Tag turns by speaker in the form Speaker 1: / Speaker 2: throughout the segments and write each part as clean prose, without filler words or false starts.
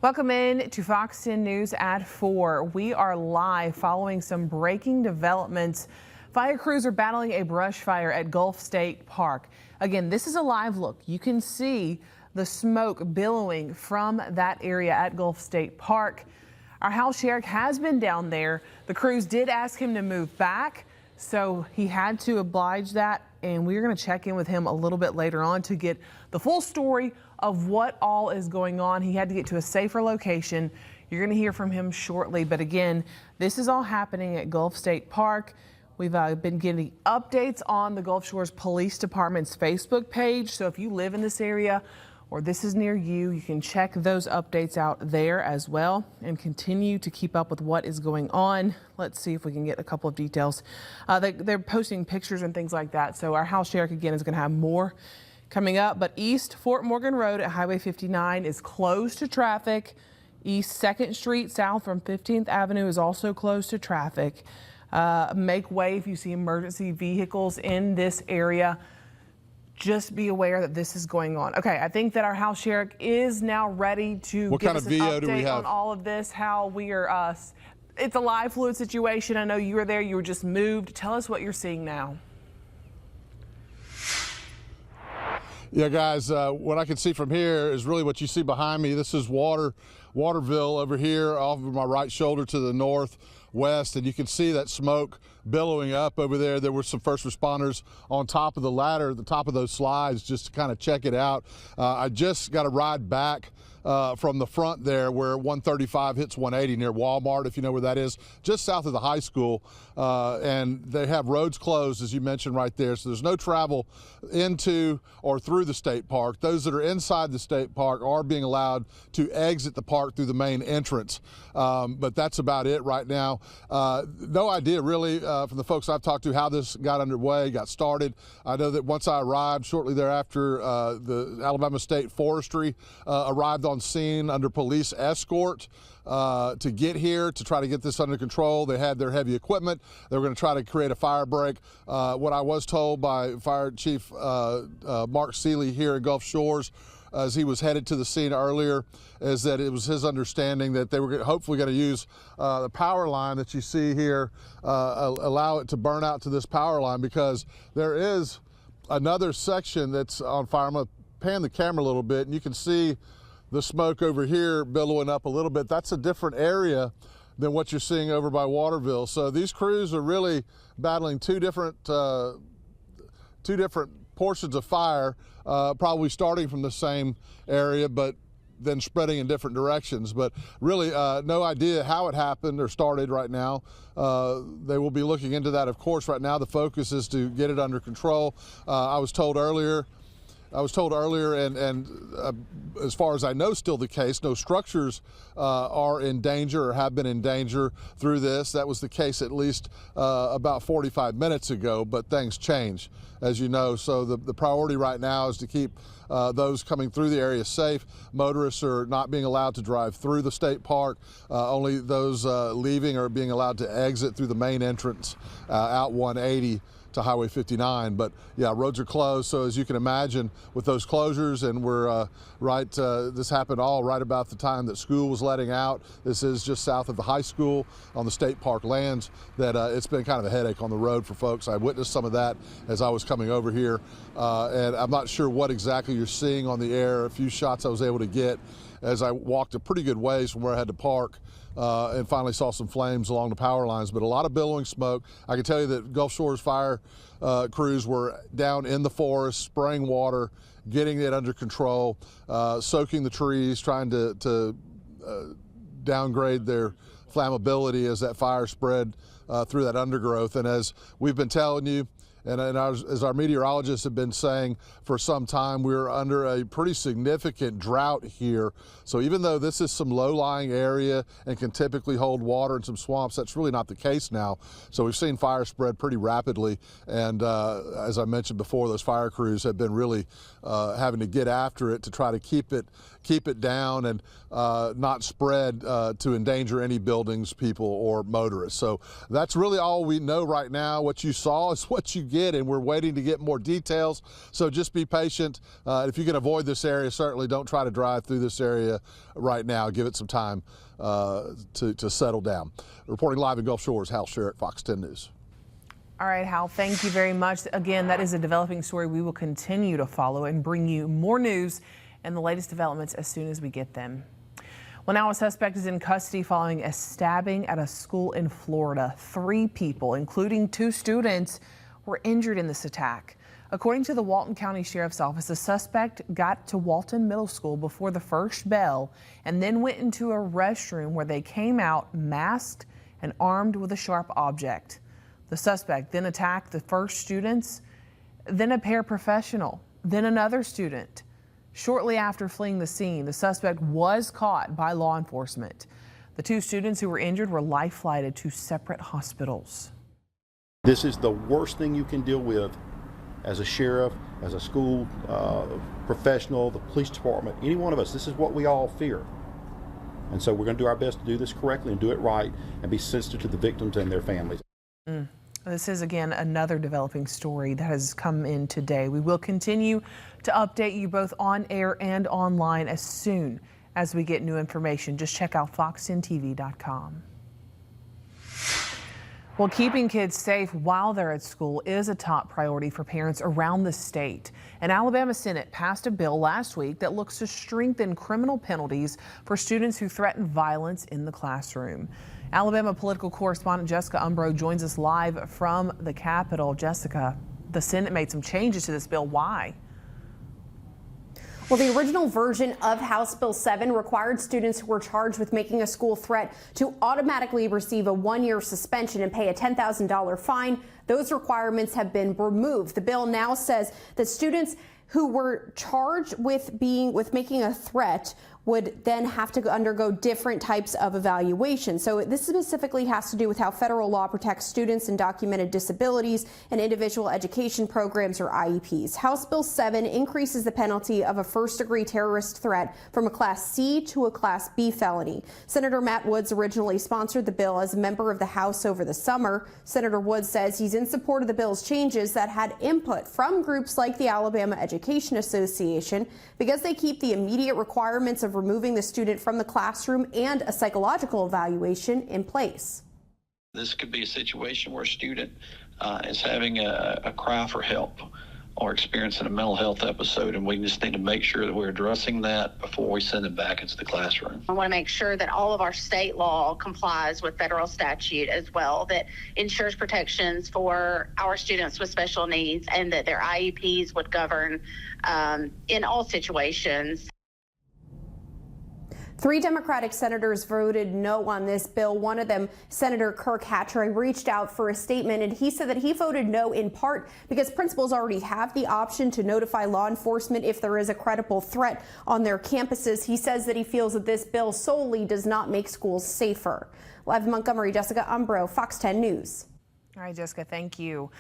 Speaker 1: Welcome in to Fox 10 News at 4. We are live following some breaking developments. Fire crews are battling a brush fire at Gulf State Park. Again, this is a live look. You can see the smoke billowing from that area at Gulf State Park. Our Hal Sherrick has been down there. The crews did ask him to move back, so he had to oblige that. And we're going to check in with him a little bit later on to get the full story of what all is going on. He had to get to a safer location. You're going to hear from him shortly. But again, this is all happening at Gulf State Park. We've been getting updates on the Gulf Shores Police Department's Facebook page. So if you live in this area or this is near you, you can check those updates out there as well and continue to keep up with what is going on. Let's see if we can get a couple of details. They're posting pictures and things like that. So our Hal Sherrick again is going to have more coming up. But East Fort Morgan Road at Highway 59 is closed to traffic. East 2nd Street south from 15th Avenue is also closed to traffic. Make way if you see emergency vehicles in this area. Just be aware that this is going on. Okay, I think that our Hal Sherrick is now ready to give us an update on all of this. How we are, it's a live fluid situation. I know you were there, you were just moved. Tell us what you're seeing now.
Speaker 2: Yeah, guys, what I can see from here is really what you see behind me. This is Waterville over here off of my right shoulder to the northwest, and you can see that smoke billowing up over there. There were some first responders on top of the ladder, the top of those slides, just to kind of check it out. I just got a ride back from the front there where 135 hits 180 near Walmart, if you know where that is, just south of the high school. And they have roads closed, as you mentioned right there. So there's no travel into or through the state park. Those that are inside the state park are being allowed to exit the park through the main entrance. But that's about it right now. No idea really from the folks I've talked to how this got underway, got started. I know that once I arrived shortly thereafter, the Alabama State Forestry arrived on scene under police escort to get here to try to get this under control. They had their heavy equipment. They were going to try to create a fire break. What I was told by Fire Chief Mark Seeley here at Gulf Shores as he was headed to the scene earlier is that it was his understanding that they were hopefully going to use the power line that you see here, allow it to burn out to this power line, because there is another section that's on fire. I'm going to pan the camera a little bit and you can see the smoke over here billowing up a little bit. That's a different area than what you're seeing over by Waterville. So these crews are really battling two different portions of fire, probably starting from the same area, but then spreading in different directions. But really no idea how it happened or started right now. They will be looking into that, of course. Right now the focus is to get it under control. I was told earlier, and as far as I know, still the case, no structures are in danger or have been in danger through this. That was the case at least about 45 minutes ago, but things change, as you know. So the priority right now is to keep those coming through the area safe. Motorists are not being allowed to drive through the state park. Only those leaving are being allowed to exit through the main entrance out 180 to Highway 59. But yeah, roads are closed. So as you can imagine, with those closures, and we're this happened all right about the time that school was letting out. This is just south of the high school on the state park lands. That it's been kind of a headache on the road for folks. I witnessed some of that as I was coming over here, and I'm not sure what exactly you're seeing on the air. A few shots I was able to get as I walked a pretty good ways from where I had to park. And finally saw some flames along the power lines, but a lot of billowing smoke. I can tell you that Gulf Shores fire crews were down in the forest, spraying water, getting it under control, soaking the trees, trying to downgrade their flammability as that fire spread through that undergrowth. And as we've been telling you, and as our meteorologists have been saying for some time, we're under a pretty significant drought here. So even though this is some low-lying area and can typically hold water in some swamps, that's really not the case now. So we've seen fire spread pretty rapidly. And as I mentioned before, those fire crews have been really having to get after it to try to keep it down and not spread to endanger any buildings, people, or motorists. So that's really all we know right now. What you saw is what you get. get, and we're waiting to get more details. So just be patient. If you can avoid this area, certainly don't try to drive through this area right now. Give it some time to settle down. Reporting live in Gulf Shores, Hal Sherritt, Fox 10 News.
Speaker 1: All right, Hal, thank you very much. Again, that is a developing story we will continue to follow and bring you more news and the latest developments as soon as we get them. Well, now a suspect is in custody following a stabbing at a school in Florida. 3 people, including 2 students, were injured in this attack. According to the Walton County Sheriff's Office, the suspect got to Walton Middle School before the first bell and then went into a restroom where they came out masked and armed with a sharp object. The suspect then attacked the first students, then a paraprofessional, then another student. Shortly after fleeing the scene, the suspect was caught by law enforcement. The 2 students who were injured were life-flighted to separate hospitals.
Speaker 3: This is the worst thing you can deal with as a sheriff, as a school professional, the police department, any one of us. This is what we all fear. And so we're going to do our best to do this correctly and do it right and be sensitive to the victims and their families.
Speaker 1: This is, again, another developing story that has come in today. We will continue to update you both on air and online as soon as we get new information. Just check out fox10tv.com. Well, keeping kids safe while they're at school is a top priority for parents around the state. An Alabama Senate passed a bill last week that looks to strengthen criminal penalties for students who threaten violence in the classroom. Alabama political correspondent Jessica Umbro joins us live from the Capitol. Jessica, the Senate made some changes to this bill. Why?
Speaker 4: Well, the original version of House Bill 7 required students who were charged with making a school threat to automatically receive a 1-year suspension and pay a $10,000 fine. Those requirements have been removed. The bill now says that students who were charged with making a threat would then have to undergo different types of evaluation. So this specifically has to do with how federal law protects students and undocumented disabilities and individual education programs, or IEPs. House Bill 7 increases the penalty of a first-degree terrorist threat from a Class C to a Class B felony. Senator Matt Woods originally sponsored the bill as a member of the House over the summer. Senator Woods says he's in support of the bill's changes that had input from groups like the Alabama Education Association because they keep the immediate requirements of removing the student from the classroom and a psychological evaluation in place.
Speaker 5: This could be a situation where a student is having a cry for help or experiencing a mental health episode, and we just need to make sure that we're addressing that before we send them back into the classroom.
Speaker 6: I want to make sure that all of our state law complies with federal statute as well, that ensures protections for our students with special needs, and that their IEPs would govern in all situations.
Speaker 4: 3 Democratic senators voted no on this bill. One of them, Senator Kirk Hatcher, reached out for a statement, and he said that he voted no in part because principals already have the option to notify law enforcement if there is a credible threat on their campuses. He says that he feels that this bill solely does not make schools safer. Live in Montgomery, Jessica Umbro, Fox 10 News.
Speaker 1: All right, Jessica, thank you.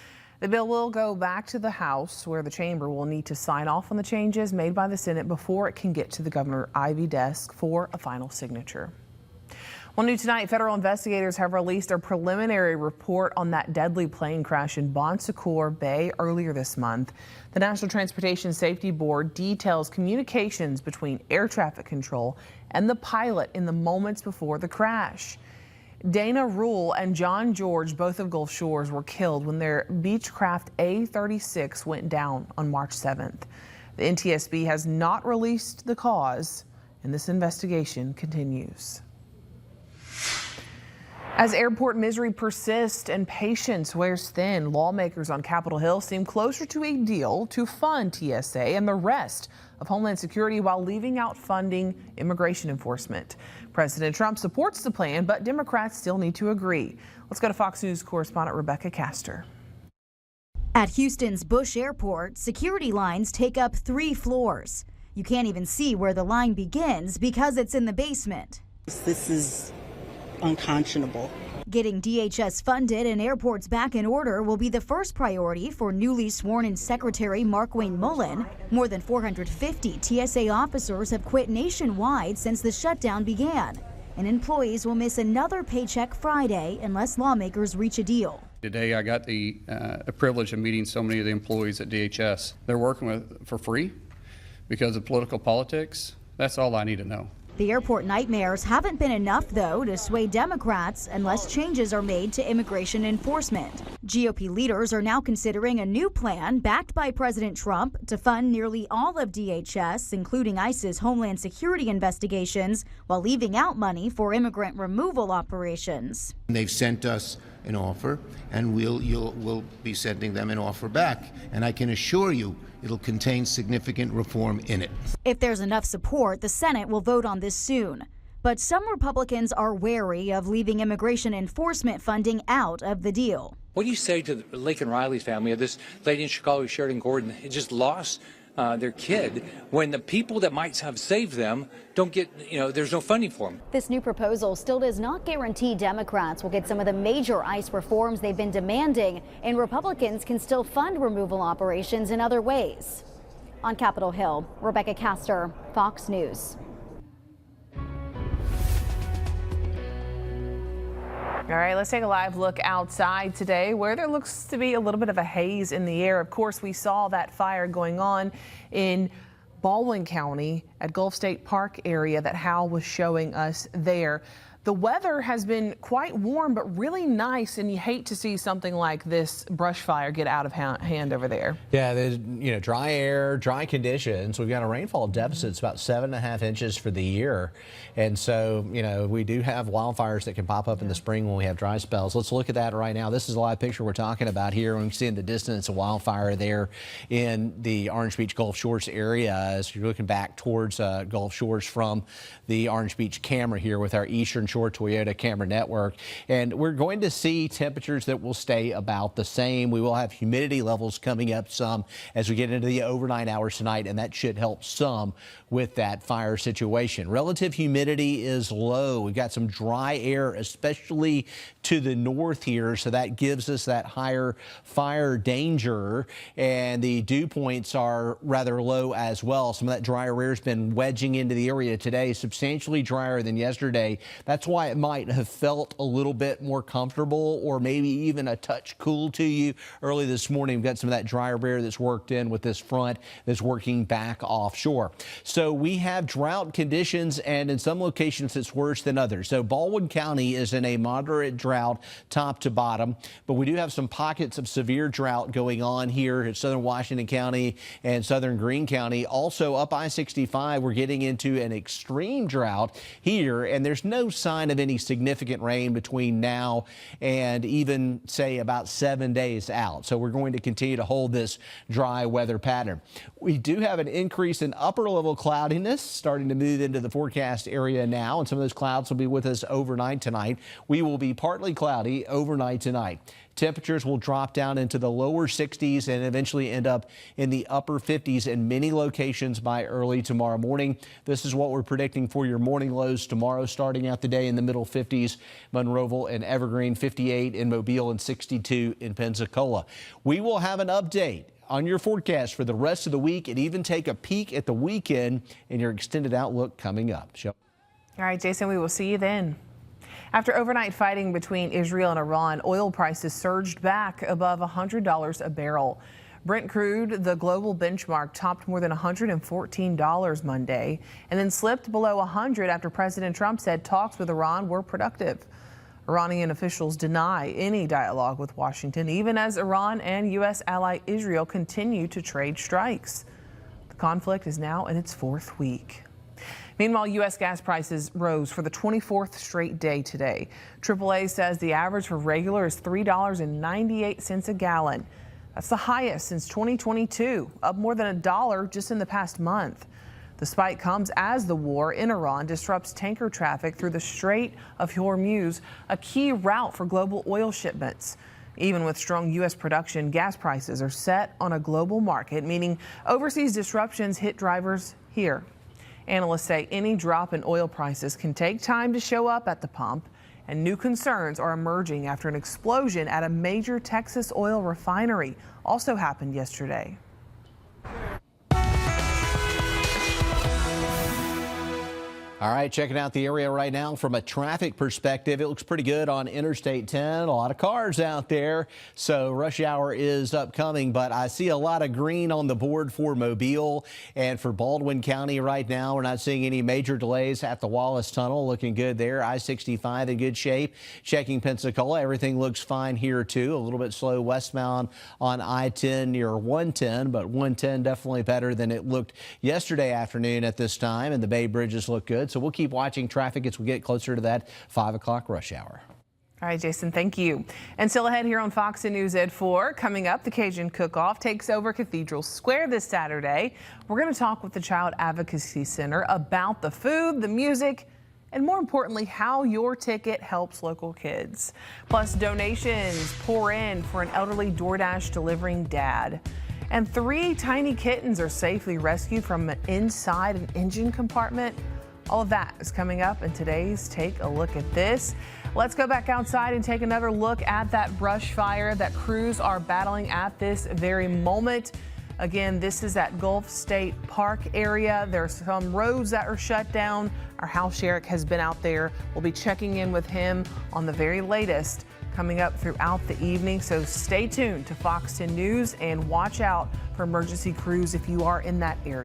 Speaker 1: The bill will go back to the House, where the chamber will need to sign off on the changes made by the Senate before it can get to the Governor Ivey desk for a final signature. Well, new tonight, federal investigators have released a preliminary report on that deadly plane crash in Bon Secour Bay earlier this month. The National Transportation Safety Board details communications between air traffic control and the pilot in the moments before the crash. Dana Rule and John George, both of Gulf Shores, were killed when their Beechcraft A-36 went down on March 7th. The NTSB has not released the cause, and this investigation continues. As airport misery persists and patience wears thin, lawmakers on Capitol Hill seem closer to a deal to fund TSA and the rest of Homeland Security while leaving out funding immigration enforcement. President Trump supports the plan, but Democrats still need to agree. Let's go to Fox News correspondent Rebecca Castor.
Speaker 7: At Houston's Bush Airport, security lines take up 3 floors. You can't even see where the line begins because it's in the basement.
Speaker 8: This is unconscionable.
Speaker 7: Getting DHS funded and airports back in order will be the first priority for newly sworn-in Secretary Markwayne Mullin. More than 450 TSA officers have quit nationwide since the shutdown began, and employees will miss another paycheck Friday unless lawmakers reach a deal.
Speaker 9: Today I got the privilege of meeting so many of the employees at DHS. They're working for free because of political politics. That's all I need to know.
Speaker 7: The airport nightmares haven't been enough, though, to sway Democrats unless changes are made to immigration enforcement. GOP leaders are now considering a new plan backed by President Trump to fund nearly all of DHS, including ICE's Homeland Security investigations, while leaving out money for immigrant removal operations.
Speaker 10: They've sent us an offer, and we'll be sending them an offer back. And I can assure you, it'll contain significant reform in it.
Speaker 7: If there's enough support, the Senate will vote on this soon. But some Republicans are wary of leaving immigration enforcement funding out of the deal.
Speaker 11: What do you say to the Laken Riley family, of this lady in Chicago, Sheridan Gordon, who just lost their kid, when the people that might have saved them don't get, there's no funding for them?
Speaker 12: This new proposal still does not guarantee Democrats will get some of the major ICE reforms they've been demanding, and Republicans can still fund removal operations in other ways. On Capitol Hill, Rebecca Castor, Fox News.
Speaker 1: All right, let's take a live look outside today where there looks to be a little bit of a haze in the air. Of course, we saw that fire going on in Baldwin County at Gulf State Park area that Hal was showing us there. The weather has been quite warm, but really nice, and you hate to see something like this brush fire get out of hand over there.
Speaker 13: Yeah, there's, dry air, dry conditions. We've got a rainfall deficit. It's about 7.5 inches for the year. And so, we do have wildfires that can pop up in the spring when we have dry spells. Let's look at that right now. This is a live picture we're talking about here. We can see in the distance a wildfire there in the Orange Beach Gulf Shores area as you're looking back towards Gulf Shores from the Orange Beach camera here with our Eastern Shore Toyota camera network. And we're going to see temperatures that will stay about the same. We will have humidity levels coming up some as we get into the overnight hours tonight, and that should help some with that fire situation. Relative humidity is low. We've got some dry air, especially to the north here, so that gives us that higher fire danger, and the dew points are rather low as well. Some of that drier air has been wedging into the area today, substantially drier than yesterday. That's why it might have felt a little bit more comfortable or maybe even a touch cool to you early this morning. We've got some of that drier air that's worked in with this front that's working back offshore. So we have drought conditions, and in some locations it's worse than others. So Baldwin County is in a moderate drought top to bottom, but we do have some pockets of severe drought going on here in southern Washington County and southern Greene County. Also up I-65, we're getting into an extreme drought here, and there's no sign of any significant rain between now and even say about 7 days out. So we're going to continue to hold this dry weather pattern. We do have an increase in upper level cloudiness starting to move into the forecast area now, and some of those clouds will be with us overnight tonight. We will be partly cloudy overnight tonight. Temperatures will drop down into the lower 60s and eventually end up in the upper 50s in many locations by early tomorrow morning. This is what we're predicting for your morning lows tomorrow, starting out the day in the middle 50s, Monroeville and Evergreen, 58 in Mobile and 62 in Pensacola. We will have an update on your forecast for the rest of the week and even take a peek at the weekend in your extended outlook coming up. All
Speaker 1: right, Jason, we will see you then. After overnight fighting between Israel and Iran, oil prices surged back above $100 a barrel. Brent crude, the global benchmark, topped more than $114 Monday and then slipped below $100 after President Trump said talks with Iran were productive. Iranian officials deny any dialogue with Washington, even as Iran and U.S. ally Israel continue to trade strikes. The conflict is now in its fourth week. Meanwhile, U.S. gas prices rose for the 24th straight day today. AAA says the average for regular is $3.98 a gallon. That's the highest since 2022, up more than $1 just in the past month. The spike comes as the war in Iran disrupts tanker traffic through the Strait of Hormuz, a key route for global oil shipments. Even with strong U.S. production, gas prices are set on a global market, meaning overseas disruptions hit drivers here. Analysts say any drop in oil prices can take time to show up at the pump, and new concerns are emerging after an explosion at a major Texas oil refinery also happened yesterday.
Speaker 13: All right, checking out the area right now from a traffic perspective. It looks pretty good on Interstate 10. A lot of cars out there, so rush hour is upcoming, but I see a lot of green on the board for Mobile and for Baldwin County right now. We're not seeing any major delays at the Wallace Tunnel. Looking good there. I-65 in good shape. Checking Pensacola, everything looks fine here too. A little bit slow westbound on I-10 near 110, but 110 definitely better than it looked yesterday afternoon at this time, and the Bay Bridges look good. So we'll keep watching traffic as we get closer to that 5 o'clock rush hour.
Speaker 1: All right, Jason, thank you. And still ahead here on Fox News at 4, coming up, the Cajun Cook-Off takes over Cathedral Square this Saturday. We're going to talk with the Child Advocacy Center about the food, the music, and more importantly, how your ticket helps local kids. Plus, donations pour in for an elderly DoorDash delivering dad. And 3 tiny kittens are safely rescued from inside an engine compartment. All of that is coming up in today's Take a Look at This. Let's go back outside and take another look at that brush fire that crews are battling at this very moment. Again, this is at Gulf State Park area. There's some roads that are shut down. Our Hal Sherrick has been out there. We'll be checking in with him on the very latest coming up throughout the evening. So stay tuned to Fox 10 News and watch out for emergency crews if you are in that area.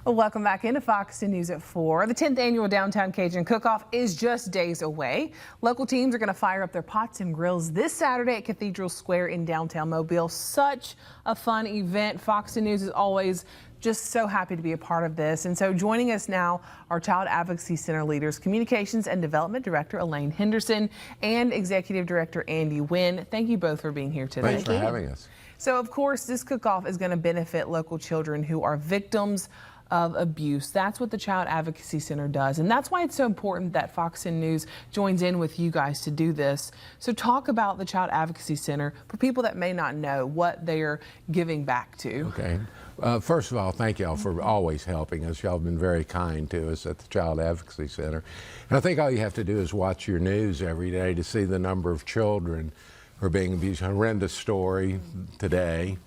Speaker 1: Welcome back into Fox 10 News at 4. The 10th annual Downtown Cajun Cook-Off is just days away. Local teams are going to fire up their pots and grills this Saturday at Cathedral Square in downtown Mobile. Such a fun event. Fox 10 News is always just so happy to be a part of this. And so joining us now are Child Advocacy Center leaders, Communications and Development Director Elaine Henderson and Executive Director Andy Wynn. Thank you both for being here today.
Speaker 14: Thanks for having us.
Speaker 1: So, of course, this cook-off is going to benefit local children who are victims of abuse. That's what the Child Advocacy Center does. And that's why it's so important that Fox 10 News joins in with you guys to do this. So talk about the Child Advocacy Center for people that may not know what they're giving back to.
Speaker 14: Okay. First of all, thank y'all for always helping us. Y'all have been very kind to us at the Child Advocacy Center. And I think all you have to do is watch your news every day to see the number of children who are being abused. Horrendous story today.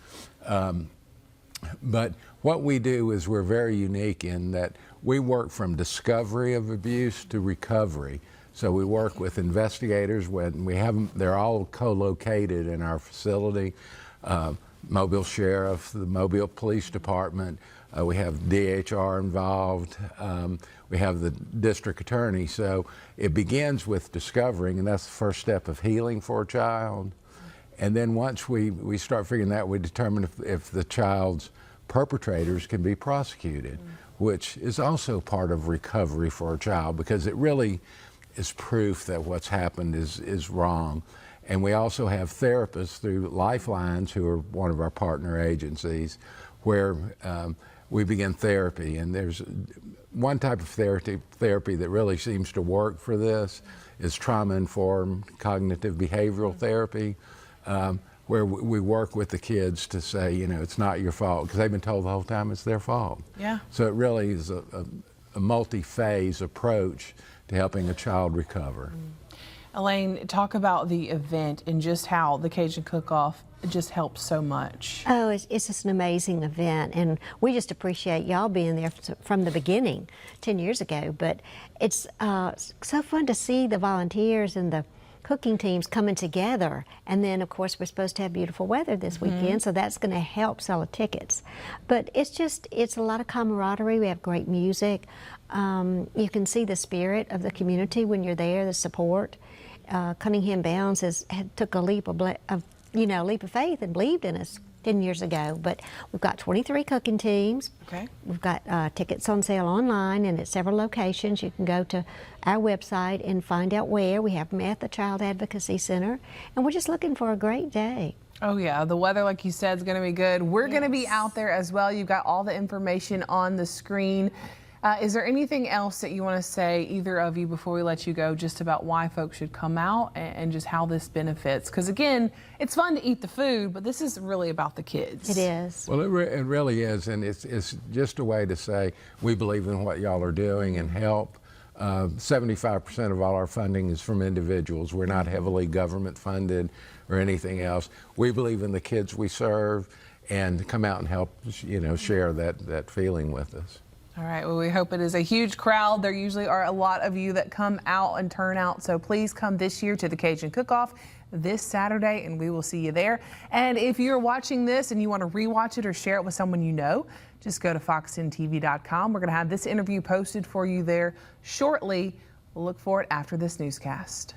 Speaker 14: But what we do is we're very unique in that we work from discovery of abuse to recovery. So we work with investigators when we have them, they're all co-located in our facility. Mobile Sheriff, the Mobile Police Department, we have DHR involved, we have the District Attorney. So it begins with discovering, and that's the first step of healing for a child. And then once we start figuring that out, we determine if the child's perpetrators can be prosecuted, which is also part of recovery for a child because it really is proof that what's happened is wrong. And we also have therapists through Lifelines, who are one of our partner agencies, where we begin therapy. And there's one type of therapy that really seems to work for this is trauma-informed cognitive behavioral therapy. Where we work with the kids to say, you know, it's not your fault, because they've been told the whole time it's their fault.
Speaker 1: Yeah.
Speaker 14: So it really is a multi-phase approach to helping a child recover.
Speaker 1: Elaine, talk about the event and just how the Cajun Cook-Off just helps so much.
Speaker 15: Oh, it's just an amazing event, and we just appreciate y'all being there from the beginning 10 years ago. But it's so fun to see the volunteers and the cooking teams coming together, and then of course we're supposed to have beautiful weather this weekend, so that's going to help sell the tickets. But it's a lot of camaraderie. We have great music. You can see the spirit of the community when you're there, the support. Cunningham Bounds took a leap of faith and believed in us 10 years ago. But we've got 23 cooking teams.
Speaker 1: Okay.
Speaker 15: We've got tickets on sale online and at several locations. You can go to our website and find out where. We have them at the Child Advocacy Center, and we're just looking for a great day.
Speaker 1: Oh yeah, the weather, like you said, is going to be good. We're going to be out there as well. You've got all the information on the screen. Is there anything else that you want to say, either of you, before we let you go, just about why folks should come out and just how this benefits? Because again, it's fun to eat the food, but this is really about the kids.
Speaker 15: It is.
Speaker 14: Well, it really is, and it's just a way to say we believe in what y'all are doing and help. 75% of all our funding is from individuals. We're not heavily government funded or anything else. We believe in the kids we serve, and come out and help, share that feeling with us.
Speaker 1: All right, well, we hope it is a huge crowd. There usually are a lot of you that come out and turn out, so please come this year to the Cajun Cook-Off this Saturday, and we will see you there. And if you're watching this and you want to rewatch it or share it with someone you know, just go to fox10tv.com. We're going to have this interview posted for you there shortly. We'll look for it after this newscast.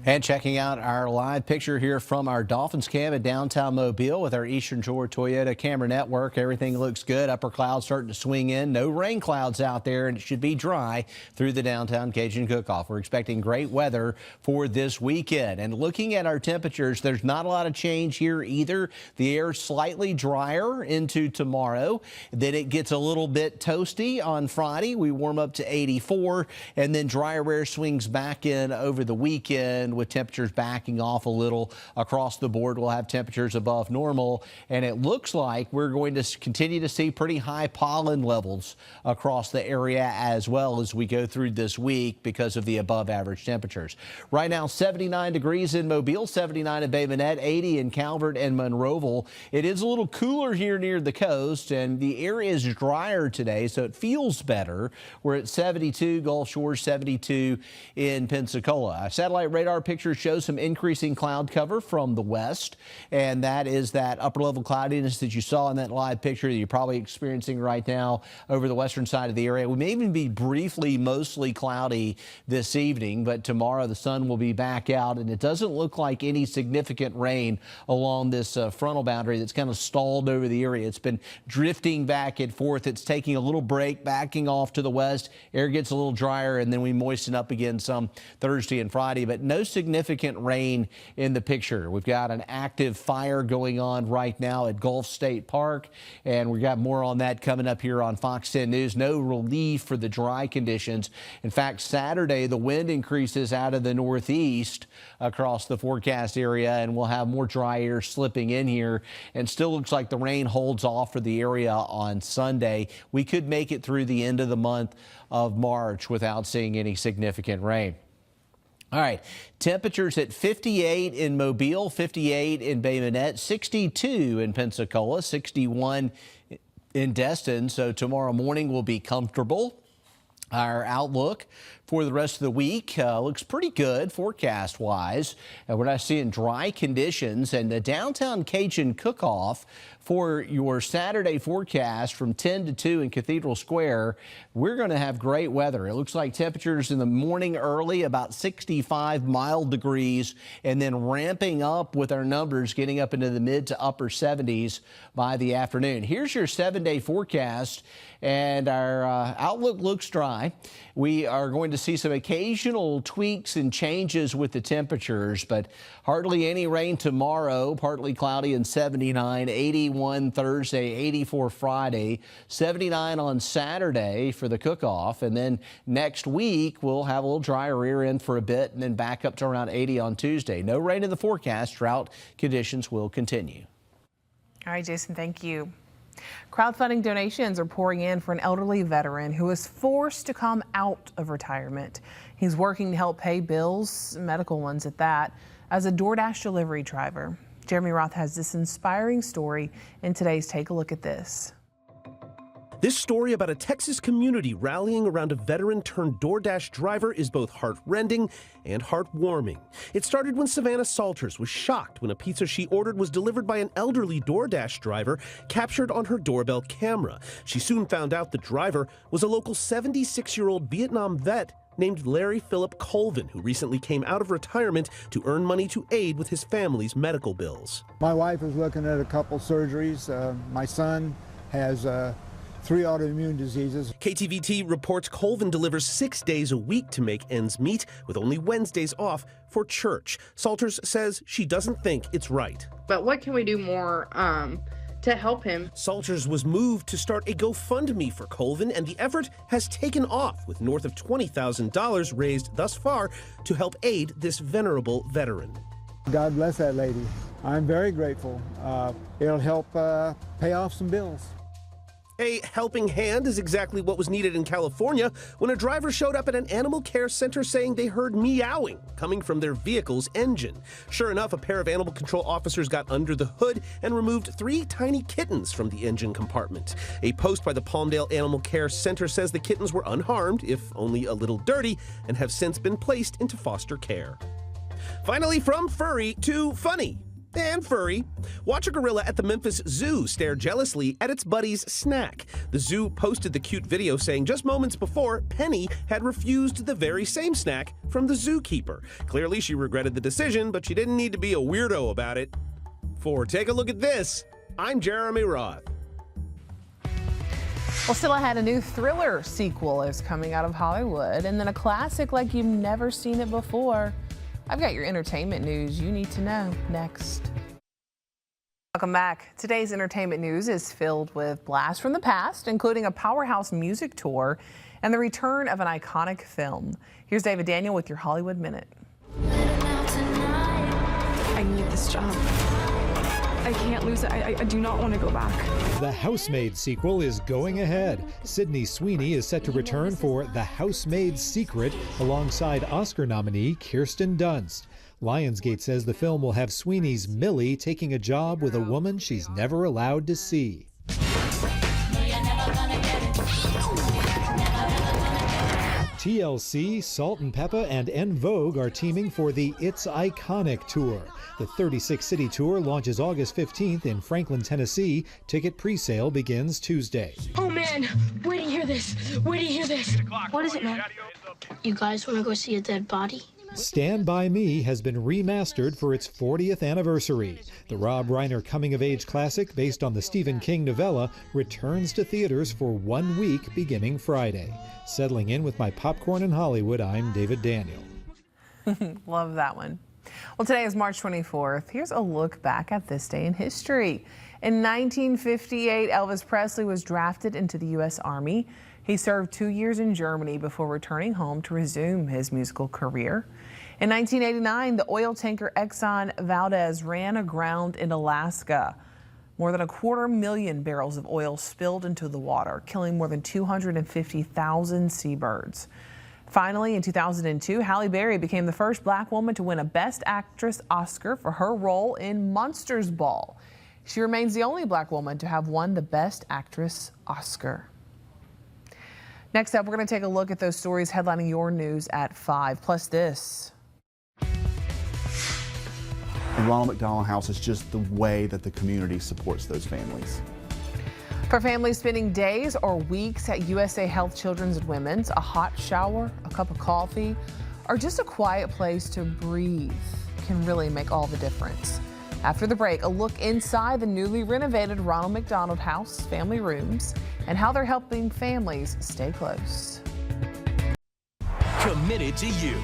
Speaker 13: And checking out our live picture here from our Dolphins camp at downtown Mobile with our Eastern Shore Toyota camera network. Everything looks good. Upper clouds starting to swing in. No rain clouds out there, and it should be dry through the downtown Cajun Cook-Off. We're expecting great weather for this weekend. And looking at our temperatures, there's not a lot of change here either. The air's slightly drier into tomorrow. Then it gets a little bit toasty on Friday. We warm up to 84, and then drier air swings back in over the weekend, with temperatures backing off a little across the board. We'll have temperatures above normal, and it looks like we're going to continue to see pretty high pollen levels across the area as well as we go through this week because of the above average temperatures. Right now, 79 degrees in Mobile, 79 in Bay Minette, 80 in Calvert and Monroeville. It is a little cooler here near the coast, and the air is drier today, so it feels better. We're at 72, Gulf Shores 72 in Pensacola. Satellite radar picture shows some increasing cloud cover from the west, and that is that upper level cloudiness that you saw in that live picture that you're probably experiencing right now over the western side of the area. We may even be briefly mostly cloudy this evening, but tomorrow the sun will be back out, and it doesn't look like any significant rain along this frontal boundary that's kind of stalled over the area. It's been drifting back and forth. It's taking a little break, backing off to the west. Air gets a little drier, and then we moisten up again some Thursday and Friday, but no significant rain in the picture. We've got an active fire going on right now at Gulf State Park, and we've got more on that coming up here on Fox 10 News. No relief for the dry conditions. In fact, Saturday, the wind increases out of the northeast across the forecast area, and we'll have more dry air slipping in here, and still looks like the rain holds off for the area on Sunday. We could make it through the end of the month of March without seeing any significant rain. All right, temperatures at 58 in Mobile, 58 in Bay Minette, 62 in Pensacola, 61 in Destin. So tomorrow morning will be comfortable. Our outlook for the rest of the week looks pretty good forecast-wise. We're not seeing dry conditions, and the downtown Cajun Cook-Off for your Saturday forecast from 10 to 2 in Cathedral Square, we're going to have great weather. It looks like temperatures in the morning early about 65 mild degrees, and then ramping up with our numbers getting up into the mid to upper 70s by the afternoon. Here's your 7-day forecast, and our outlook looks dry. We are going to see some occasional tweaks and changes with the temperatures, but hardly any rain tomorrow, partly cloudy and 79, 81 Thursday, 84 Friday, 79 on Saturday for the cook-off, and then next week we'll have a little drier rear end for a bit and then back up to around 80 on Tuesday. No rain in the forecast. Drought conditions will continue.
Speaker 1: All right, Jason, thank you. Crowdfunding donations are pouring in for an elderly veteran who was forced to come out of retirement. He's working to help pay bills, medical ones at that, as a DoorDash delivery driver. Jeremy Roth has this inspiring story in today's Take a Look at This.
Speaker 16: This story about a Texas community rallying around a veteran-turned-DoorDash driver is both heart-rending and heartwarming. It started when Savannah Salters was shocked when a pizza she ordered was delivered by an elderly DoorDash driver captured on her doorbell camera. She soon found out the driver was a local 76-year-old Vietnam vet named Larry Philip Colvin, who recently came out of retirement to earn money to aid with his family's medical bills.
Speaker 17: My wife is looking at a couple surgeries. My son has 3 autoimmune diseases.
Speaker 16: KTVT reports Colvin delivers 6 days a week to make ends meet, with only Wednesdays off for church. Salters says she doesn't think it's right.
Speaker 18: But what can we do more to help him?
Speaker 16: Salters was moved to start a GoFundMe for Colvin, and the effort has taken off, with north of $20,000 raised thus far to help aid this venerable veteran.
Speaker 17: God bless that lady. I'm very grateful. It'll help pay off some bills.
Speaker 16: A helping hand is exactly what was needed in California when a driver showed up at an animal care center saying they heard meowing coming from their vehicle's engine. Sure enough, a pair of animal control officers got under the hood and removed 3 tiny kittens from the engine compartment. A post by the Palmdale Animal Care Center says the kittens were unharmed, if only a little dirty, and have since been placed into foster care. Finally, from furry to funny. And furry. Watch a gorilla at the Memphis Zoo stare jealously at its buddy's snack. The zoo posted the cute video saying just moments before, Penny had refused the very same snack from the zookeeper. Clearly, she regretted the decision, but she didn't need to be a weirdo about it. For Take a Look at This, I'm Jeremy Roth.
Speaker 1: Well, still ahead, a new thriller sequel is coming out of Hollywood, and then a classic like you've never seen it before. I've got your entertainment news you need to know next. Welcome back. Today's entertainment news is filled with blasts from the past, including a powerhouse music tour and the return of an iconic film. Here's David Daniel with your Hollywood Minute.
Speaker 19: I need this job. I can't lose it. I do not want to go back.
Speaker 20: The Housemaid sequel is going ahead. Sydney Sweeney is set to return for The Housemaid's Secret alongside Oscar nominee Kirsten Dunst. Lionsgate says the film will have Sweeney's Millie taking a job with a woman she's never allowed to see. TLC, Salt-N-Pepa, and En Vogue are teaming for the It's Iconic Tour. The 36-city tour launches August 15th in Franklin, Tennessee. Ticket pre-sale begins Tuesday.
Speaker 21: Oh man, wait to hear this. Wait to hear this. What is it, man? You guys want to go see a dead body?
Speaker 20: Stand By Me has been remastered for its 40th anniversary. The Rob Reiner coming-of-age classic, based on the Stephen King novella, returns to theaters for 1 week beginning Friday. Settling in with my popcorn in Hollywood, I'm David Daniel.
Speaker 1: Love that one. Well, today is March 24th. Here's a look back at this day in history. In 1958, Elvis Presley was drafted into the U.S. Army. He served 2 years in Germany before returning home to resume his musical career. In 1989, the oil tanker Exxon Valdez ran aground in Alaska. More than 250,000 barrels of oil spilled into the water, killing more than 250,000 seabirds. Finally, in 2002, Halle Berry became the first black woman to win a Best Actress Oscar for her role in Monsters Ball. She remains the only black woman to have won the Best Actress Oscar. Next up, we're going to take a look at those stories headlining your news at 5. Plus this.
Speaker 22: The Ronald McDonald House is just the way that the community supports those families.
Speaker 1: For families spending days or weeks at USA Health Children's and Women's, a hot shower, a cup of coffee, or just a quiet place to breathe can really make all the difference. After the break, a look inside the newly renovated Ronald McDonald House family rooms and how they're helping families stay close.
Speaker 23: Committed to you.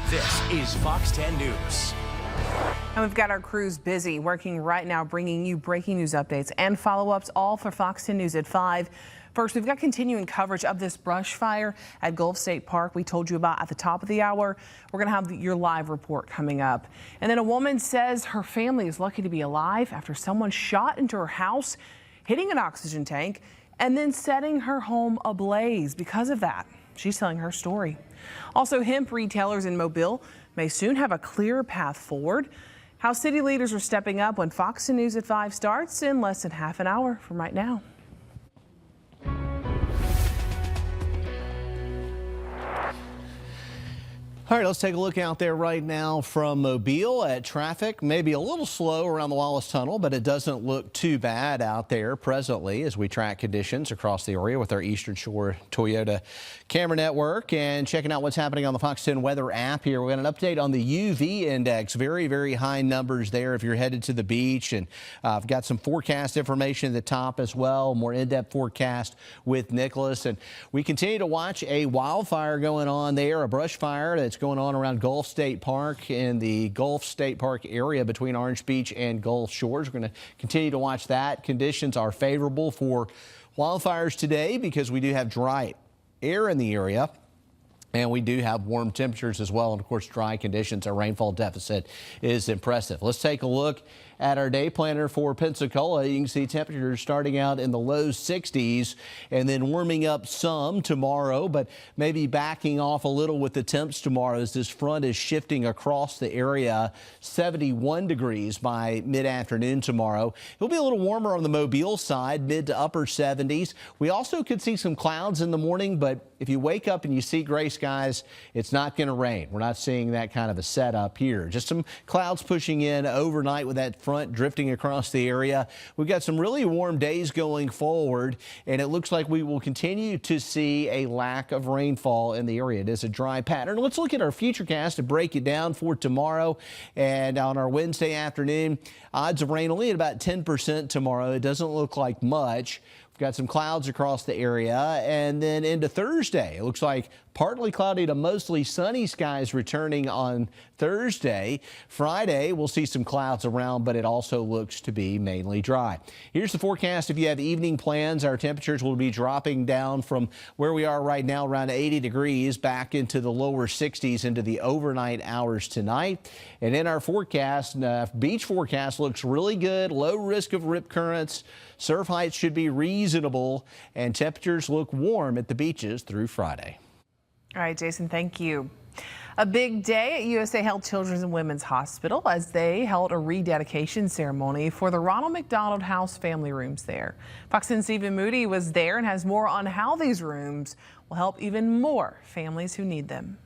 Speaker 23: This is Fox 10 News.
Speaker 1: And we've got our crews busy working right now, bringing you breaking news updates and follow-ups, all for Fox 10 News at 5. First, we've got continuing coverage of this brush fire at Gulf State Park we told you about at the top of the hour. We're going to have your live report coming up. And then a woman says her family is lucky to be alive after someone shot into her house, hitting an oxygen tank, and then setting her home ablaze because of that. She's telling her story. Also, hemp retailers in Mobile may soon have a clearer path forward. How city leaders are stepping up when Fox News at 5 starts in less than half an hour from right now.
Speaker 13: All right, let's take a look out there right now from Mobile at traffic. Maybe a little slow around the Wallace Tunnel, but it doesn't look too bad out there presently as we track conditions across the area with our Eastern Shore Toyota camera network and checking out what's happening on the Fox 10 weather app here. We got an update on the UV index. Very, very high numbers there if you're headed to the beach. And I've got some forecast information at the top as well, more in-depth forecast with Nicholas. And we continue to watch a wildfire going on there, a brush fire that's going on around Gulf State Park in the Gulf State Park area between Orange Beach and Gulf Shores. We're going to continue to watch that. Conditions are favorable for wildfires today because we do have dry air in the area. And we do have warm temperatures as well. And of course, dry conditions. Our rainfall deficit is impressive. Let's take a look at our day planner for Pensacola, you can see temperatures starting out in the low 60s and then warming up some tomorrow, but maybe backing off a little with the temps tomorrow as this front is shifting across the area. 71 degrees by mid-afternoon tomorrow. It'll be a little warmer on the Mobile side, mid to upper 70s. We also could see some clouds in the morning, but if you wake up and you see gray skies, it's not going to rain. We're not seeing that kind of a setup here. Just some clouds pushing in overnight with that front drifting across the area. We've got some really warm days going forward, and it looks like we will continue to see a lack of rainfall in the area. It is a dry pattern. Let's look at our futurecast to break it down for tomorrow. And on our Wednesday afternoon, odds of rain only at about 10% tomorrow. It doesn't look like much. We've got some clouds across the area, and then into Thursday, it looks like partly cloudy to mostly sunny skies returning on Thursday. Friday, we'll see some clouds around, but it also looks to be mainly dry. Here's the forecast. If you have evening plans, our temperatures will be dropping down from where we are right now, around 80 degrees, back into the lower 60s into the overnight hours tonight. And in our forecast, beach forecast looks really good. Low risk of rip currents. Surf heights should be reasonable, and temperatures look warm at the beaches through Friday.
Speaker 1: All right, Jason, thank you. A big day at USA Health Children's and Women's Hospital as they held a rededication ceremony for the Ronald McDonald House family rooms there. Fox 10's Stephen Moody was there and has more on how these rooms will help even more families who need them.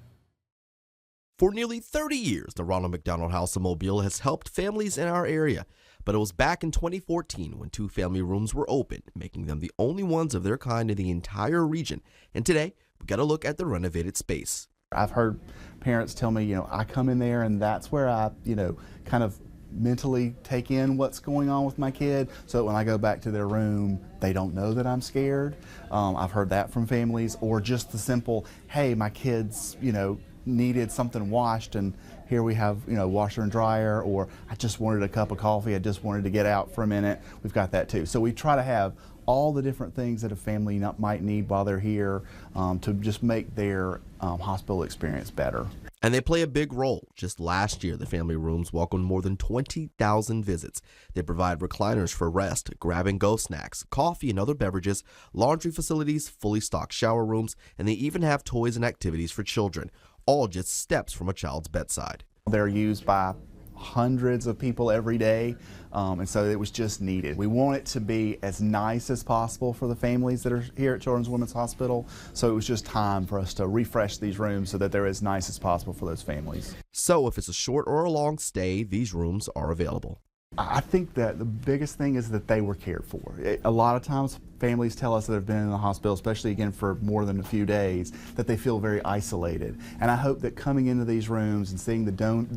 Speaker 2: For nearly 30 years, the Ronald McDonald House in Mobile has helped families in our area. But it was back in 2014 when 2 family rooms were opened, making them the only ones of their kind in the entire region. And today, we got a look at the renovated space.
Speaker 22: I've heard parents tell me, I come in there and that's where I, kind of mentally take in what's going on with my kid, so that when I go back to their room, they don't know that I'm scared. I've heard that from families, or just the simple, hey, my kids, needed something washed, and here we have, washer and dryer, or I just wanted a cup of coffee, I just wanted to get out for a minute. We've got that too. So we try to have all the different things that a family might need while they're here to just make their hospital experience better.
Speaker 2: And they play a big role. Just last year, the family rooms welcomed more than 20,000 visits. They provide recliners for rest, grab-and-go snacks, coffee and other beverages, laundry facilities, fully stocked shower rooms, and they even have toys and activities for children, all just steps from a child's bedside.
Speaker 22: They're used by hundreds of people every day, and so it was just needed. We want it to be as nice as possible for the families that are here at Children's Women's Hospital, so it was just time for us to refresh these rooms so that they're as nice as possible for those families.
Speaker 2: So if it's a short or a long stay, these rooms are available.
Speaker 22: I think that the biggest thing is that they were cared for. A lot of times families tell us that have been in the hospital, especially again for more than a few days, that they feel very isolated. And I hope that coming into these rooms and seeing the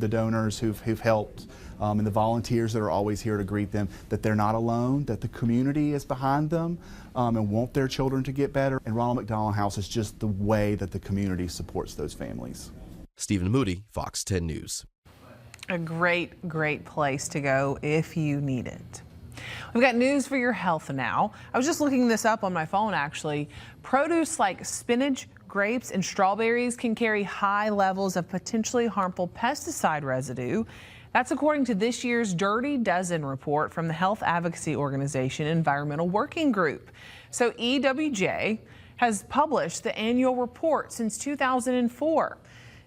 Speaker 22: donors who've helped and the volunteers that are always here to greet them, that they're not alone, that the community is behind them and want their children to get better. And Ronald McDonald House is just the way that the community supports those families.
Speaker 2: Stephen Moody, Fox 10 News.
Speaker 1: A great place to go if you need it. We've got news for your health now. I was just looking this up on my phone, actually. Produce like spinach, grapes, and strawberries can carry high levels of potentially harmful pesticide residue. That's according to this year's Dirty Dozen report from the health advocacy organization Environmental Working Group. So EWJ has published the annual report since 2004.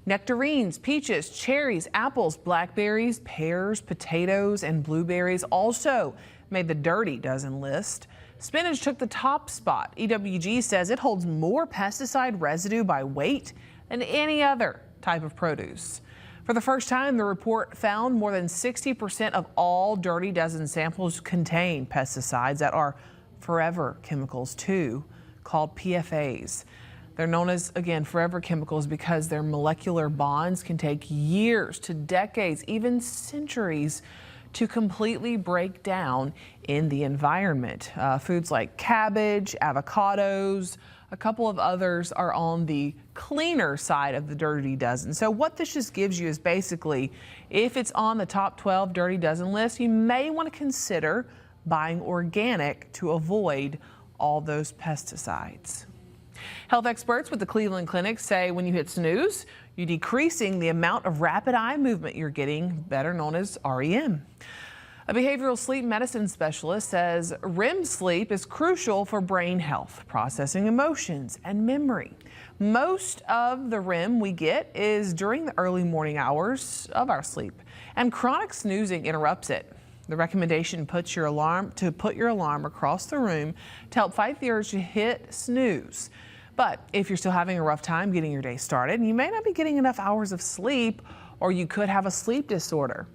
Speaker 1: Nectarines, peaches, cherries, apples, blackberries, pears, potatoes, and blueberries also made the Dirty Dozen list. Spinach took the top spot. EWG says it holds more pesticide residue by weight than any other type of produce. For the first time, the report found more than 60% of all Dirty Dozen samples contain pesticides that are forever chemicals too, called PFAs. They're known as, again, forever chemicals because their molecular bonds can take years to decades, even centuries, to completely break down in the environment. Foods like cabbage, avocados, a couple of others are on the cleaner side of the Dirty Dozen. So what this just gives you is basically, if it's on the top 12 Dirty Dozen list, you may want to consider buying organic to avoid all those pesticides. Health experts with the Cleveland Clinic say when you hit snooze, you're decreasing the amount of rapid eye movement you're getting, better known as REM. A behavioral sleep medicine specialist says REM sleep is crucial for brain health, processing emotions, and memory. Most of the REM we get is during the early morning hours of our sleep, and chronic snoozing interrupts it. The recommendation puts put your alarm across the room to help fight the urge to hit snooze. But if you're still having a rough time getting your day started, you may not be getting enough hours of sleep, or you could have a sleep disorder.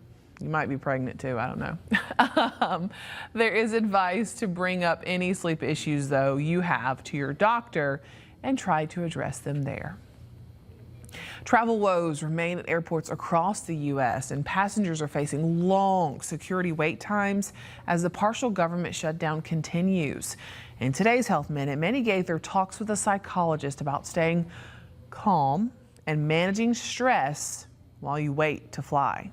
Speaker 1: You might be pregnant too, I don't know. There is advice to bring up any sleep issues, though, you have to your doctor and try to address them there. Travel woes remain at airports across the U.S., and passengers are facing long security wait times as the partial government shutdown continues. In today's Health Minute, Manny Gaither talks with a psychologist about staying calm and managing stress while you wait to fly.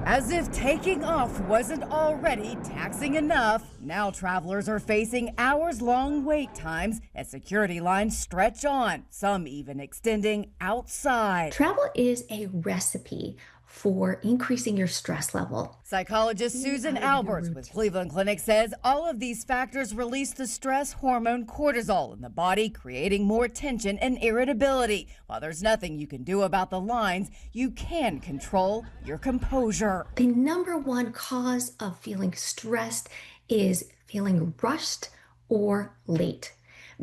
Speaker 3: As if taking off wasn't already taxing enough, now travelers are facing hours-long wait times as security lines stretch on, some even extending outside.
Speaker 5: Travel is a recipe for increasing your stress level.
Speaker 3: Psychologist Susan Alberts with Cleveland Clinic says all of these factors release the stress hormone cortisol in the body, creating more tension and irritability. While there's nothing you can do about the lines, you can control your composure.
Speaker 5: The number one cause of feeling stressed is feeling rushed or late.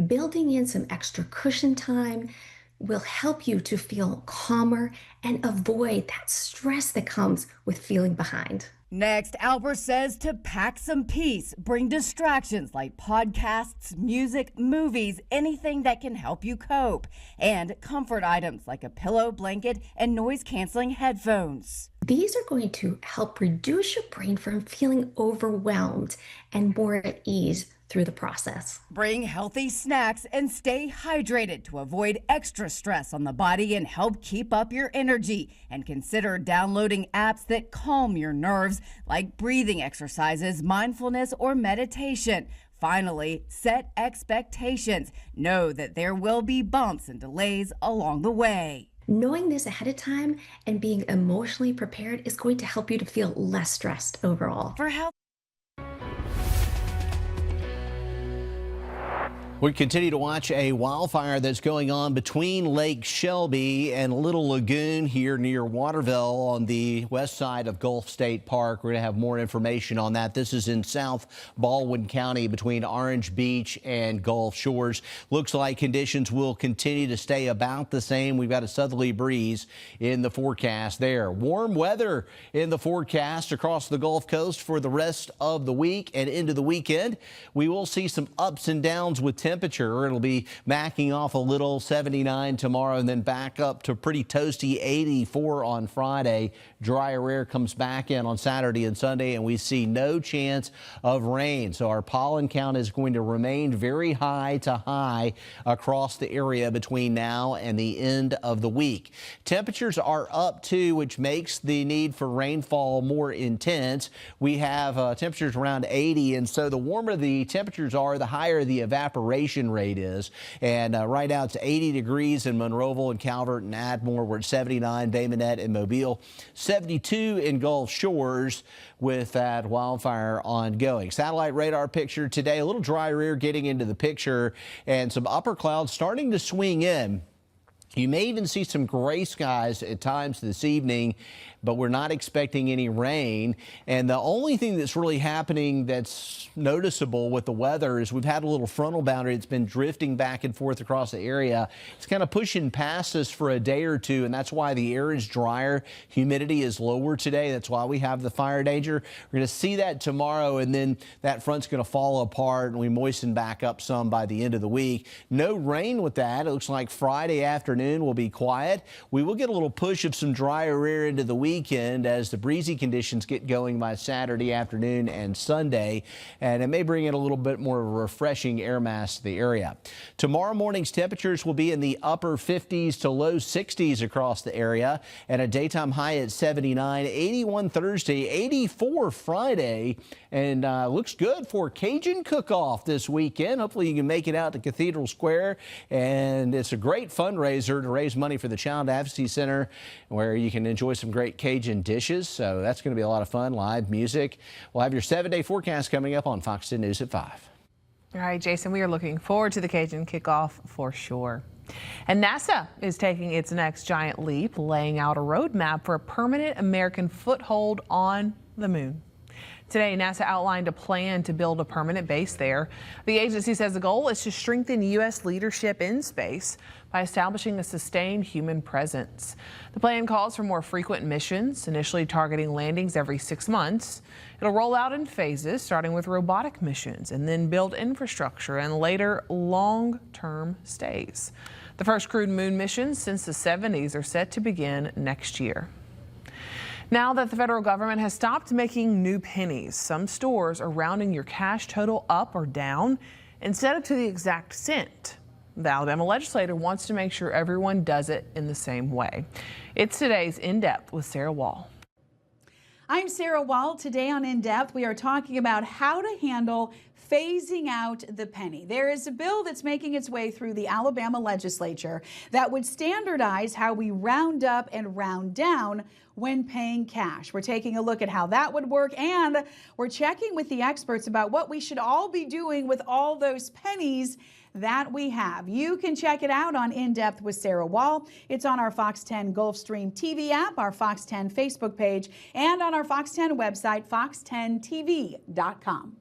Speaker 5: Building in some extra cushion time will help you to feel calmer and avoid that stress that comes with feeling behind.
Speaker 3: Next, Albert says to pack some peace, bring distractions like podcasts, music, movies, anything that can help you cope, and comfort items like a pillow, blanket, and noise-canceling headphones.
Speaker 5: These are going to help reduce your brain from feeling overwhelmed and more at ease through the process.
Speaker 3: Bring healthy snacks and stay hydrated to avoid extra stress on the body and help keep up your energy. And consider downloading apps that calm your nerves, like breathing exercises, mindfulness, or meditation. Finally, set expectations. Know that there will be bumps and delays along the way.
Speaker 5: Knowing this ahead of time and being emotionally prepared is going to help you to feel less stressed overall.
Speaker 3: For health.
Speaker 13: We continue to watch a wildfire that's going on between Lake Shelby and Little Lagoon here near Waterville on the west side of Gulf State Park. We're going to have more information on that. This is in South Baldwin County between Orange Beach and Gulf Shores. Looks like conditions will continue to stay about the same. We've got a southerly breeze in the forecast there. Warm weather in the forecast across the Gulf Coast for the rest of the week and into the weekend. We will see some ups and downs with temperature. It'll be backing off a little, 79 tomorrow, and then back up to pretty toasty 84 on Friday. Drier air comes back in on Saturday and Sunday, and we see no chance of rain. So our pollen count is going to remain very high to high across the area between now and the end of the week. Temperatures are up too, which makes the need for rainfall more intense. We have temperatures around 80, and so the warmer the temperatures are, the higher the evaporation rate is. And right now it's 80 degrees in Monroeville and Calvert and Atmore. We're at 79, Bay Minette and Mobile, 72 in Gulf Shores with that wildfire ongoing. Satellite radar picture today, a little drier air getting into the picture and some upper clouds starting to swing in. You may even see some gray skies at times this evening, but we're not expecting any rain. And the only thing that's really happening that's noticeable with the weather is we've had a little frontal boundary that's been drifting back and forth across the area. It's kind of pushing past us for a day or two, and that's why the air is drier. Humidity is lower today. That's why we have the fire danger. We're going to see that tomorrow, and then that front's going to fall apart, and we moisten back up some by the end of the week. No rain with that. It looks like Friday afternoon will be quiet. We will get a little push of some drier air into the weekend as the breezy conditions get going by Saturday afternoon and Sunday, and it may bring in a little bit more of a refreshing air mass to the area. Tomorrow morning's temperatures will be in the upper 50s to low 60s across the area, and a daytime high at 79, 81 Thursday, 84 Friday, and looks good for Cajun Cook-Off this weekend. Hopefully you can make it out to Cathedral Square, and it's a great fundraiser to raise money for the Child Advocacy Center, where you can enjoy some great Cajun dishes, so that's going to be a lot of fun. Live music. We'll have your 7-day forecast coming up on Fox 10 News at 5.
Speaker 1: All right, Jason, we are looking forward to the Cajun kickoff for sure. And NASA is taking its next giant leap, laying out a roadmap for a permanent American foothold on the moon. Today, NASA outlined a plan to build a permanent base there. The agency says the goal is to strengthen U.S. leadership in space by establishing a sustained human presence. The plan calls for more frequent missions, initially targeting landings every 6 months. It'll roll out in phases, starting with robotic missions and then build infrastructure and later long-term stays. The first crewed moon missions since the 70s are set to begin next year. Now that the federal government has stopped making new pennies, some stores are rounding your cash total up or down instead of to the exact cent. The Alabama legislature wants to make sure everyone does it in the same way. It's today's In Depth with Sarah Wall.
Speaker 4: I'm Sarah Wall. Today on In Depth, we are talking about how to handle phasing out the penny. There is a bill that's making its way through the Alabama legislature that would standardize how we round up and round down when paying cash. We're taking a look at how that would work, and we're checking with the experts about what we should all be doing with all those pennies that we have. You can check it out on In Depth with Sarah Wall. It's on our Fox 10 Gulfstream TV app, our Fox 10 Facebook page, and on our Fox 10 website, fox10tv.com.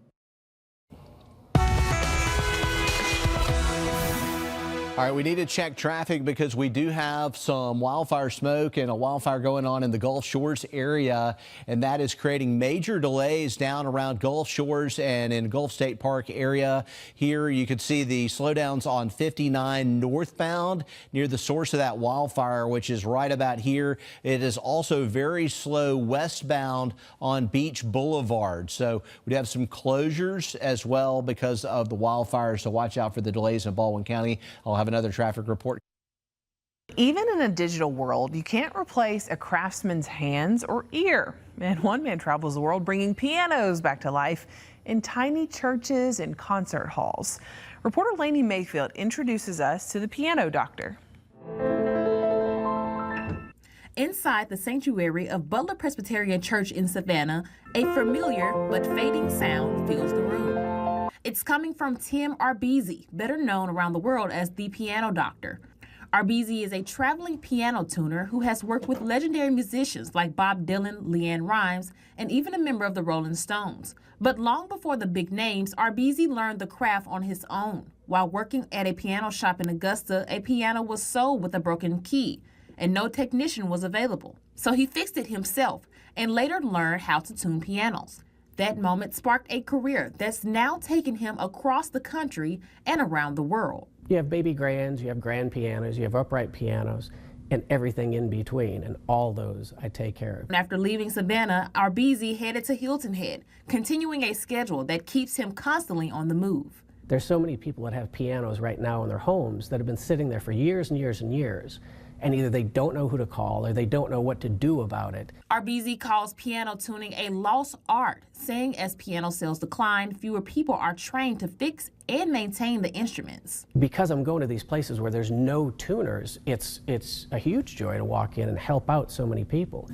Speaker 13: All right, we need to check traffic because we do have some wildfire smoke and a wildfire going on in the Gulf Shores area, and that is creating major delays down around Gulf Shores and in Gulf State Park area. Here you can see the slowdowns on 59 northbound near the source of that wildfire, which is right about here. It is also very slow westbound on Beach Boulevard. So we have some closures as well because of the wildfires, so watch out for the delays in Baldwin County. I'll have another traffic report.
Speaker 1: Even in a digital world, you can't replace a craftsman's hands or ear. And one man travels the world bringing pianos back to life in tiny churches and concert halls. Reporter Lainey Mayfield introduces us to the piano doctor.
Speaker 6: Inside the sanctuary of Butler Presbyterian Church in Savannah, a familiar but fading sound fills the room. It's coming from Tim Arbezi, better known around the world as the Piano Doctor. Arbezi is a traveling piano tuner who has worked with legendary musicians like Bob Dylan, LeAnn Rimes, and even a member of the Rolling Stones. But long before the big names, Arbezi learned the craft on his own. While working at a piano shop in Augusta, a piano was sold with a broken key, and no technician was available. So he fixed it himself and later learned how to tune pianos. That moment sparked a career that's now taken him across the country and around the world.
Speaker 8: You have baby grands, you have grand pianos, you have upright pianos, and everything in between, and all those I take care of.
Speaker 6: After leaving Savannah, Arbezi headed to Hilton Head, continuing a schedule that keeps him constantly on the move.
Speaker 8: There's so many people that have pianos right now in their homes that have been sitting there for years and years and years, and either they don't know who to call or they don't know what to do about it.
Speaker 6: Arbezi calls piano tuning a lost art, saying as piano sales decline, fewer people are trained to fix and maintain the instruments.
Speaker 8: Because I'm going to these places where there's no tuners, it's a huge joy to walk in and help out so many people.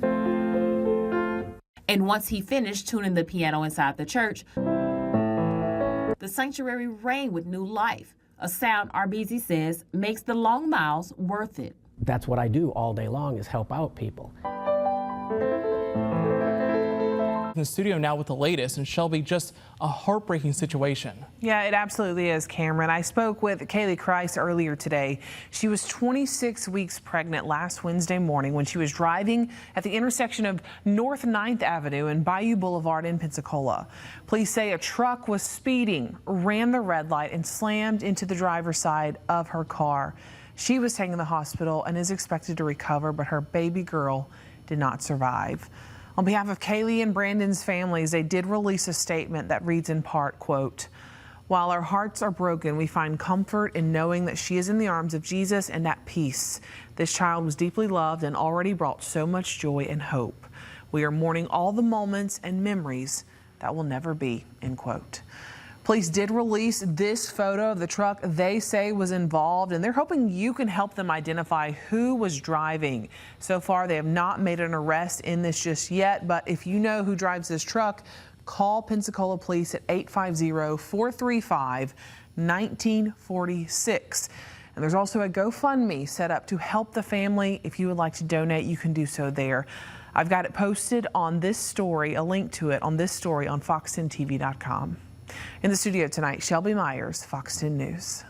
Speaker 6: And once he finished tuning the piano inside the church, the sanctuary rang with new life, a sound Arbezi says makes the long miles worth it.
Speaker 8: That's what I do all day long, is help out people.
Speaker 24: In the studio now with the latest, and Shelby, just a heartbreaking situation.
Speaker 1: Yeah, it absolutely is, Cameron. I spoke with Kaylee Kreis earlier today. She was 26 weeks pregnant last Wednesday morning when she was driving at the intersection of North 9th Avenue and Bayou Boulevard in Pensacola. Police say a truck was speeding, ran the red light, and slammed into the driver's side of her car. She was taken to the hospital and is expected to recover, but her baby girl did not survive. On behalf of Kaylee and Brandon's families, they did release a statement that reads in part, quote, "While our hearts are broken, we find comfort in knowing that she is in the arms of Jesus and at peace. This child was deeply loved and already brought so much joy and hope. We are mourning all the moments and memories that will never be," end quote. Police did release this photo of the truck they say was involved, and they're hoping you can help them identify who was driving. So far, they have not made an arrest in this just yet, but if you know who drives this truck, call Pensacola Police at 850-435-1946. And there's also a GoFundMe set up to help the family. If you would like to donate, you can do so there. I've got it posted on this story, a link to it on this story on fox10tv.com. In the studio tonight, Shelby Myers, Fox 10 News.